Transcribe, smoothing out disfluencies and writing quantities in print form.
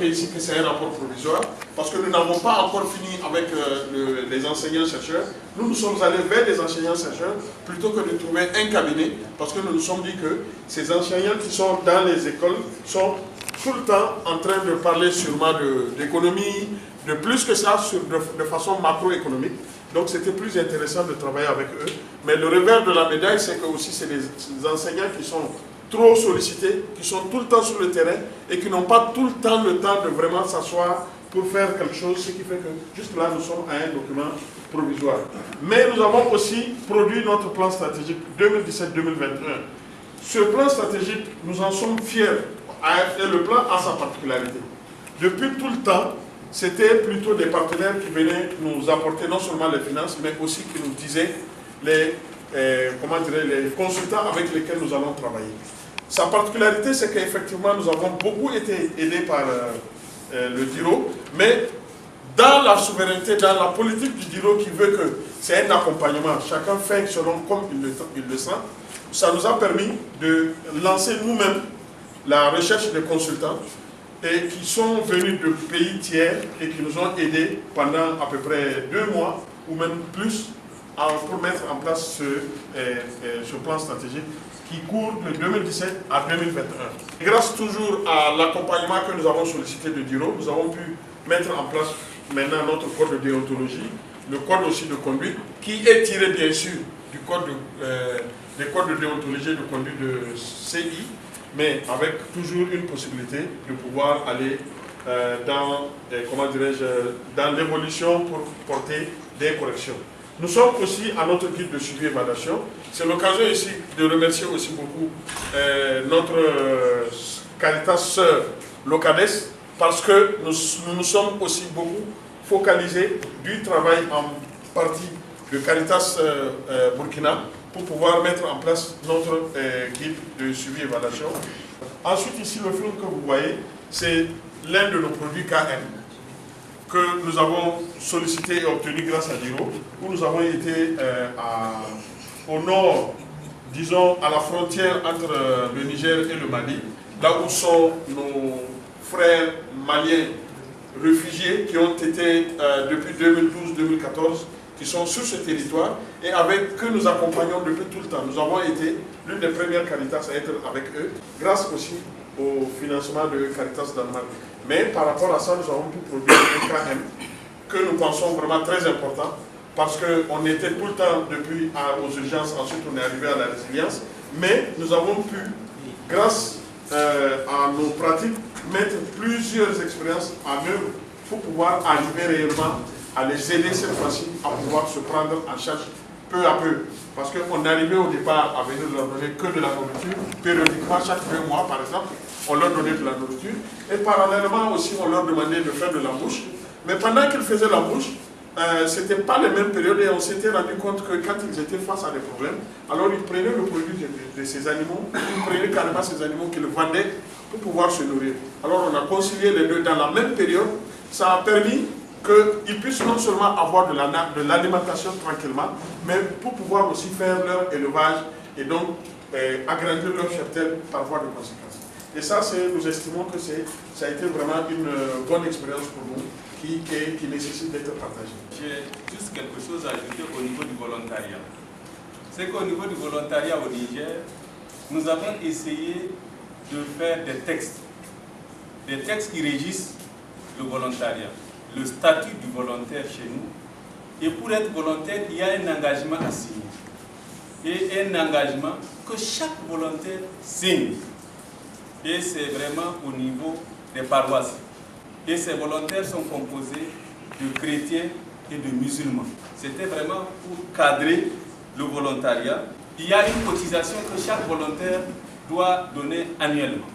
marqué ici que c'est un rapport provisoire, parce que nous n'avons pas encore fini avec les enseignants-chercheurs. Nous sommes allés vers les enseignants-chercheurs plutôt que de trouver un cabinet, parce que nous nous sommes dit que ces enseignants qui sont dans les écoles sont tout le temps en train de parler sûrement d'économie, de plus que ça, de façon macroéconomique. Donc c'était plus intéressant de travailler avec eux. Mais le revers de la médaille, c'est que aussi c'est des enseignants qui sont trop sollicités, qui sont tout le temps sur le terrain et qui n'ont pas tout le temps de vraiment s'asseoir pour faire quelque chose, ce qui fait que juste là nous sommes à un document provisoire. Mais nous avons aussi produit notre plan stratégique 2017-2021. Ce plan stratégique, nous en sommes fiers et le plan a sa particularité. Depuis tout le temps, c'était plutôt des partenaires qui venaient nous apporter non seulement les finances, mais aussi qui nous disaient les consultants avec lesquels nous allons travailler. Sa particularité, c'est qu'effectivement, nous avons beaucoup été aidés par le DIRO, mais dans la souveraineté, dans la politique du DIRO qui veut que c'est un accompagnement, chacun fait selon comme il le sent, ça nous a permis de lancer nous-mêmes la recherche des consultants et qui sont venus de pays tiers et qui nous ont aidés pendant à peu près 2 mois ou même plus pour mettre en place ce plan stratégique qui court de 2017 à 2021. Grâce toujours à l'accompagnement que nous avons sollicité de DIRO, nous avons pu mettre en place maintenant notre code de déontologie, le code aussi de conduite, qui est tiré bien sûr du code des codes de déontologie et de conduite de CI, mais avec toujours une possibilité de pouvoir aller dans l'évolution pour porter des corrections. Nous sommes aussi à notre guide de suivi et évaluation. C'est l'occasion ici de remercier aussi beaucoup notre Caritas Sœur Locades, parce que nous sommes aussi beaucoup focalisés du travail en partie de Caritas Burkina pour pouvoir mettre en place notre guide de suivi et évaluation. Ensuite, ici, le film que vous voyez, c'est l'un de nos produits KM que nous avons sollicité et obtenu grâce à DIRO, où nous avons été au nord, disons à la frontière entre le Niger et le Mali, là où sont nos frères maliens réfugiés qui ont été depuis 2012-2014, qui sont sur ce territoire et que nous accompagnons depuis tout le temps. Nous avons été l'une des premières Caritas à être avec eux, grâce aussi au financement de Caritas Danemark. Mais par rapport à ça, nous avons pu produire un KM que nous pensons vraiment très important, parce qu'on était tout le temps depuis aux urgences, ensuite on est arrivé à la résilience, mais nous avons pu, grâce à nos pratiques, mettre plusieurs expériences en œuvre pour pouvoir arriver réellement à les aider cette fois-ci à pouvoir se prendre en charge peu à peu. Parce qu'on arrivait au départ à venir leur donner que de la nourriture, périodiquement, chaque 2 mois par exemple, on leur donnait de la nourriture, et parallèlement aussi on leur demandait de faire de l'embauche. Mais pendant qu'ils faisaient l'embauche, ce n'était pas les mêmes périodes et on s'était rendu compte que quand ils étaient face à des problèmes, alors ils prenaient le produit de ces animaux, ils prenaient carrément ces animaux qu'ils vendaient pour pouvoir se nourrir. Alors on a concilié les deux dans la même période. Ça a permis qu'ils puissent non seulement avoir de l'alimentation tranquillement, mais pour pouvoir aussi faire leur élevage et donc agrandir leur cheptel par voie de conséquence. Et ça, nous estimons que ça a été vraiment une bonne expérience pour nous qui nécessite d'être partagée. J'ai juste quelque chose à ajouter au niveau du volontariat. C'est qu'au niveau du volontariat au Niger, nous avons essayé de faire des textes qui régissent le volontariat, le statut du volontaire chez nous. Et pour être volontaire, il y a un engagement à signer. Et un engagement que chaque volontaire signe. Et c'est vraiment au niveau des paroisses. Et ces volontaires sont composés de chrétiens et de musulmans. C'était vraiment pour cadrer le volontariat. Il y a une cotisation que chaque volontaire doit donner annuellement.